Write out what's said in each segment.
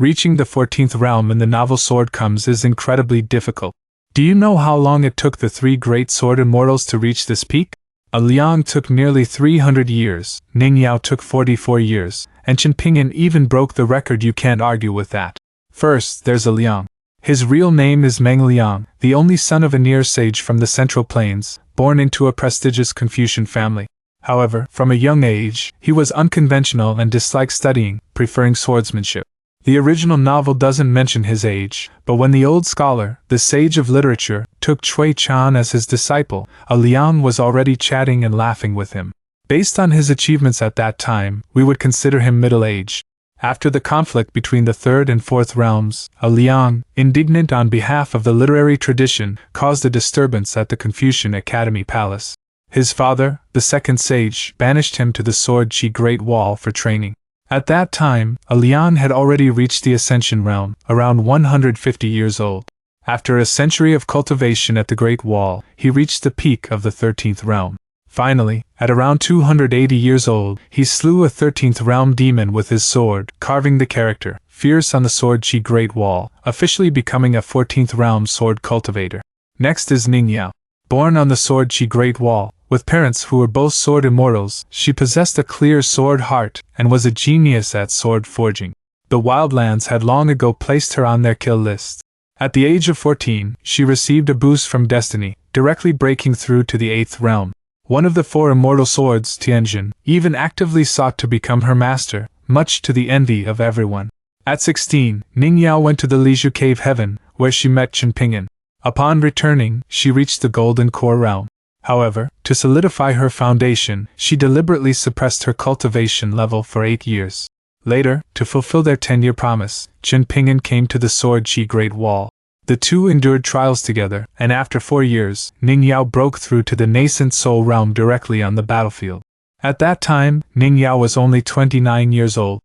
Reaching the 14th realm in the novel Sword Comes is incredibly difficult. Do you know how long it took the three great sword immortals to reach this peak? Liang took nearly 300 years, Ning Yao took 44 years, and Chen Ping'an even broke the record. You can't argue with that. First, there's Liang. His real name is Meng Liang, the only son of a near sage from the Central Plains, born into a prestigious Confucian family. However, from a young age, he was unconventional and disliked studying, preferring swordsmanship. The original novel doesn't mention his age, but when the old scholar, the sage of literature, took Cui Chan as his disciple, Liang was already chatting and laughing with him. Based on his achievements at that time, we would consider him middle-aged. After the conflict between the third and fourth realms, Liang, indignant on behalf of the literary tradition, caused a disturbance at the Confucian Academy Palace. His father, the second sage, banished him to the Sword Chi Great Wall for training. At that time, Liang had already reached the Ascension realm, around 150 years old. After a century of cultivation at the Great Wall, he reached the peak of the 13th realm. Finally, at around 280 years old, he slew a 13th realm demon with his sword, carving the character, Fierce on the Sword Chi Great Wall, officially becoming a 14th realm sword cultivator. Next is Ning Yao. Born on the Sword Chi Great Wall, with parents who were both sword immortals, she possessed a clear sword heart and was a genius at sword forging. The Wildlands had long ago placed her on their kill list. At the age of 14, she received a boost from destiny, directly breaking through to the 8th realm. One of the four immortal swords, Tianjin, even actively sought to become her master, much to the envy of everyone. At 16, Ning Yao went to the Liju Cave Heaven, where she met Chen Ping'an. Upon returning, she reached the Golden Core realm. However, to solidify her foundation, she deliberately suppressed her cultivation level for 8 years. Later, to fulfill their 10-year promise, Chen Ping'an came to the Sword Chi Great Wall. The two endured trials together, and after 4 years, Ning Yao broke through to the nascent Soul realm directly on the battlefield. At that time, Ning Yao was only 29 years old.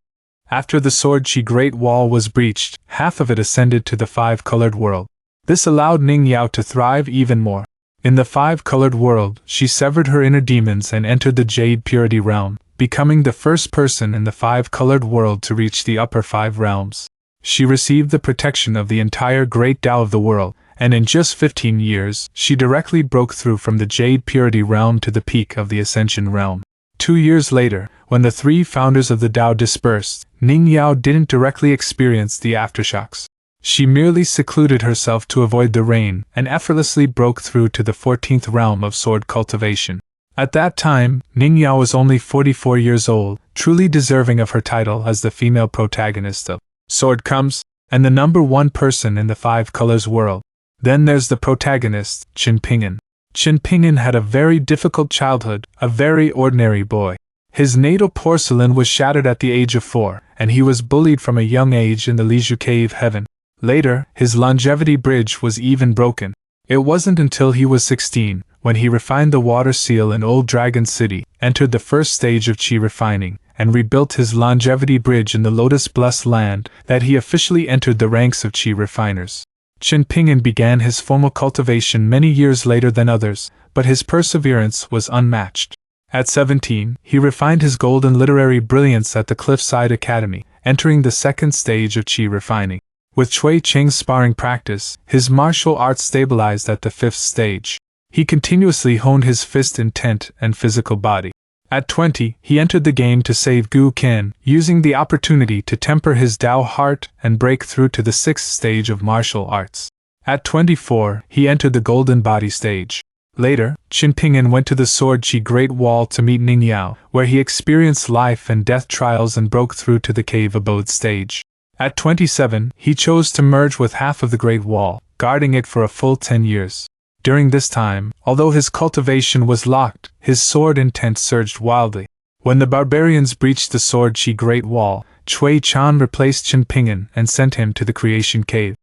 After the Sword Chi Great Wall was breached, half of it ascended to the five-colored world. This allowed Ning Yao to thrive even more. In the five-colored world, she severed her inner demons and entered the Jade Purity realm, becoming the first person in the five-colored world to reach the upper 5 realms. She received the protection of the entire Great Tao of the world, and in just 15 years, she directly broke through from the Jade Purity realm to the peak of the Ascension realm. 2 years later, when the 3 founders of the Tao dispersed, Ning Yao didn't directly experience the aftershocks. She merely secluded herself to avoid the rain and effortlessly broke through to the 14th realm of sword cultivation. At that time, Ning Yao was only 44 years old, truly deserving of her title as the female protagonist of Sword Comes, and the #1 person in the Five Colors world. Then there's the protagonist, Chen Ping'an. Chen Ping'an had a very difficult childhood, a very ordinary boy. His natal porcelain was shattered at the age of 4, and he was bullied from a young age in the Liju Cave Heaven. Later, his longevity bridge was even broken. It wasn't until he was 16, when he refined the water seal in Old Dragon City, entered the first stage of chi refining, and rebuilt his longevity bridge in the Lotus Blessed Land, that he officially entered the ranks of chi refiners. Chen Ping'an began his formal cultivation many years later than others, but his perseverance was unmatched. At 17, he refined his golden literary brilliance at the Cliffside Academy, entering the second stage of chi refining. With Cui Cheng's sparring practice, his martial arts stabilized at the 5th stage. He continuously honed his fist intent and physical body. At 20, he entered the game to save Gu Ken, using the opportunity to temper his Tao heart and break through to the 6th stage of martial arts. At 24, he entered the Golden Body stage. Later, Chen Ping'an went to the Sword Chi Great Wall to meet Ning Yao, where he experienced life and death trials and broke through to the Cave Abode stage. At 27, he chose to merge with half of the Great Wall, guarding it for a full 10 years. During this time, although his cultivation was locked, his sword intent surged wildly. When the barbarians breached the Sword Chi Great Wall, Cui Chan replaced Chen Ping'an and sent him to the Creation Cave.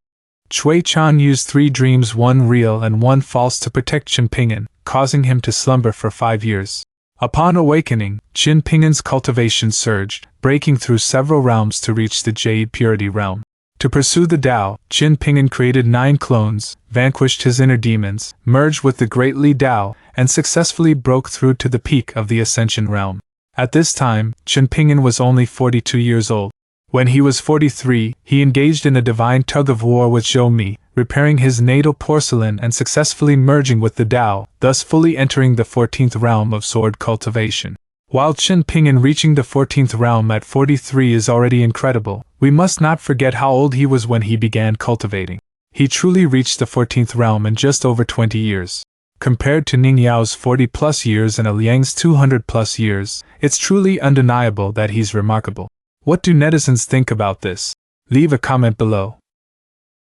Cui Chan used 3 dreams, 1 real and 1 false, to protect Chen Ping'an, causing him to slumber for 5 years. Upon awakening, Chen Ping'an's cultivation surged, breaking through several realms to reach the Jade Purity realm. To pursue the Tao, Chen Ping'an created 9 clones, vanquished his inner demons, merged with the Great Li Tao, and successfully broke through to the peak of the Ascension realm. At this time, Chen Ping'an was only 42 years old. When he was 43, he engaged in a divine tug-of-war with Zhou Mi, repairing his natal porcelain and successfully merging with the Tao, thus fully entering the 14th realm of sword cultivation. While Chen Ping'an reaching the 14th realm at 43 is already incredible, we must not forget how old he was when he began cultivating. He truly reached the 14th realm in just over 20 years. Compared to Ning Yao's 40-plus years and Liang's 200-plus years, it's truly undeniable that he's remarkable. What do netizens think about this? Leave a comment below.